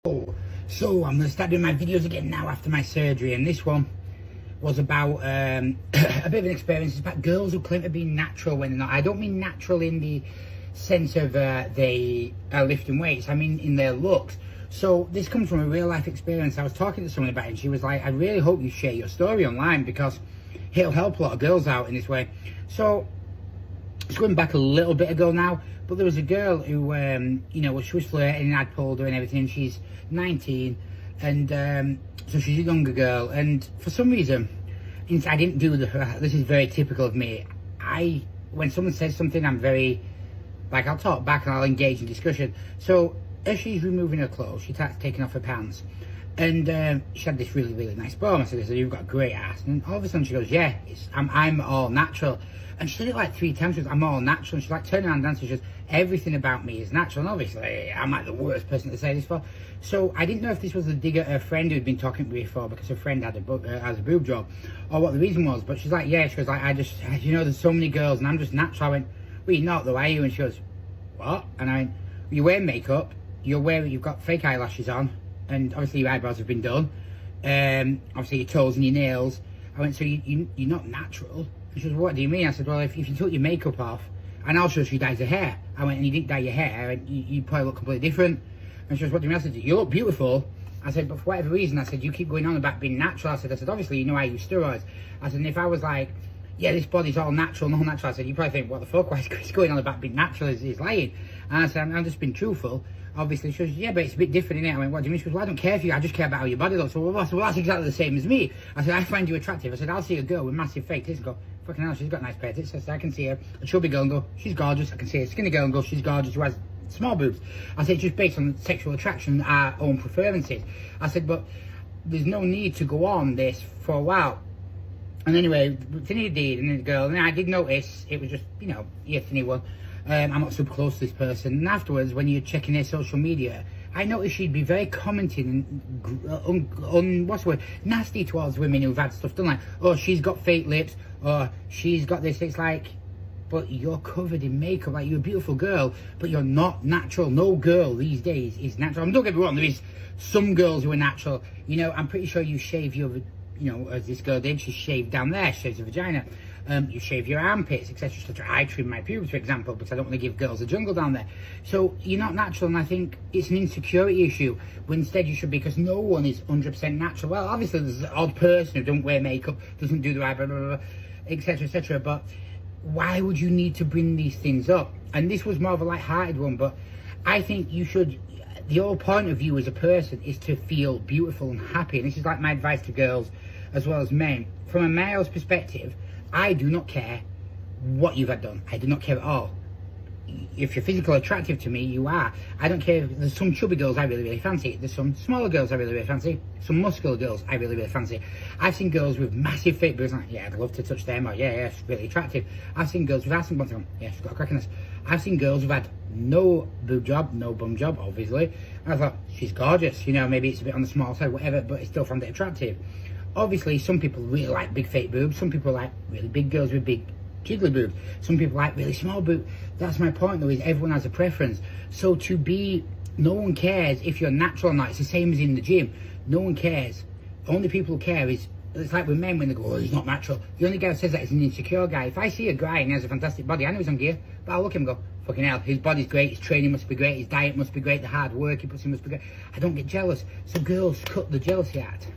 So I'm going to start doing my videos again now after my surgery, and this one was about a bit of an experience. It's about girls who claim to be natural when they're not. I don't mean natural in the sense of they are lifting weights, I mean in their looks. So this comes from a real life experience. I was talking to someone about it and she was like, I really hope you share your story online because it'll help a lot of girls out in this way. So it's going back a little bit ago now, but there was a girl who, you know, she was flirting and I'd pulled her and everything. She's 19 and so she's a younger girl, and for some reason, I didn't do this is very typical of me. When someone says something, I'm very, like, I'll talk back and I'll engage in discussion. So as she's removing her clothes, she starts taking off her pants, and she had this really, really nice bum. I said, you've got a great ass. And all of a sudden she goes, yeah, I'm all natural. And she said it like 3 times. She goes, I'm all natural. And she's like turning around and dancing. She goes, everything about me is natural. And obviously, I'm like the worst person to say this for. So I didn't know if this was a dig at her friend who'd been talking to me before because her friend had has a boob job, or what the reason was. But she's like, yeah. She goes, like, you know, there's so many girls and I'm just natural. I went, well, you're not though, are you? And she goes, what? And I went, you wear makeup, you've got fake eyelashes on, and obviously your eyebrows have been done. Obviously your toes and your nails. I went, so you're not natural? And she goes, what do you mean? I said, well, if you took your makeup off, and also she dyes her hair. I went, and you didn't dye your hair, and you probably look completely different. And she goes, what do you mean? I said, you look beautiful. I said, but for whatever reason, I said, you keep going on about being natural. I said, obviously, you know, I use steroids. I said, and if I was like, yeah, this body's all natural, no natural, I said, you probably think, what the fuck, why is going on about being natural is lying? And I said, I'm just being truthful. Obviously, she goes, yeah, but it's a bit different, innit? I went, what do you mean? She goes, well, I don't care for you, I just care about how your body looks. Well, that's exactly the same as me. I said, I find you attractive. I said, I'll see a girl with massive fake tits and go, fucking hell, she's got nice pair of tits. I said, I can see her, a chubby girl and go, she's gorgeous. I can see a skinny girl and go, she's gorgeous, who has small boobs. I said, it's just based on sexual attraction, our own preferences. I said, but there's no need to go on this for a while. And anyway, Finny did, and the girl, and I did notice, it was just, you know, yeah, Finny one. I'm not super close to this person. And afterwards, when you're checking their social media, I noticed she'd be very commenting on what's the word, nasty towards women who've had stuff done, like, oh, she's got fake lips, or she's got this. It's like, but you're covered in makeup, like, you're a beautiful girl, but you're not natural. No girl these days is natural. Don't get me wrong, there is some girls who are natural. You know, I'm pretty sure you shave your, you know, as this girl did, she shaved down there, she shaves her vagina. You shave your armpits, etc. etc. I trim my pubes, for example, because I don't want to give girls a jungle down there. So you're not natural, and I think it's an insecurity issue, when instead you should be, because no one is 100% natural. Well, obviously there's an odd person who don't wear makeup, doesn't do the eyebrow, etc. etc. But why would you need to bring these things up? And this was more of a light-hearted one, but I think you should, the whole point of you as a person is to feel beautiful and happy. And this is like my advice to girls as well as men. From a male's perspective, I do not care what you've had done. I do not care at all. If you're physically attractive to me, you are. I don't care. There's some chubby girls I really, really fancy. There's some smaller girls I really, really fancy. Some muscular girls I really, really fancy. I've seen girls with massive fake boobs. Like, yeah, I'd love to touch them. Or, yeah, she's really attractive. I've seen girls with ass and bum. Yeah, she's got a crack in this. I've seen girls who've had no boob job, no bum job, obviously. And I thought, she's gorgeous. You know, maybe it's a bit on the small side, whatever, but I still found it attractive. Obviously, some people really like big fake boobs. Some people like really big girls with big jiggly boobs. Some people like really small boobs. That's my point, though, is everyone has a preference. So no one cares if you're natural or not. It's the same as in the gym. No one cares. Only people who care is, it's like with men when they go, oh, he's not natural. The only guy who says that is an insecure guy. If I see a guy and he has a fantastic body, I know he's on gear, but I'll look at him and go, fucking hell, his body's great, his training must be great, his diet must be great, the hard work he puts in must be great. I don't get jealous. So girls cut the jealousy out.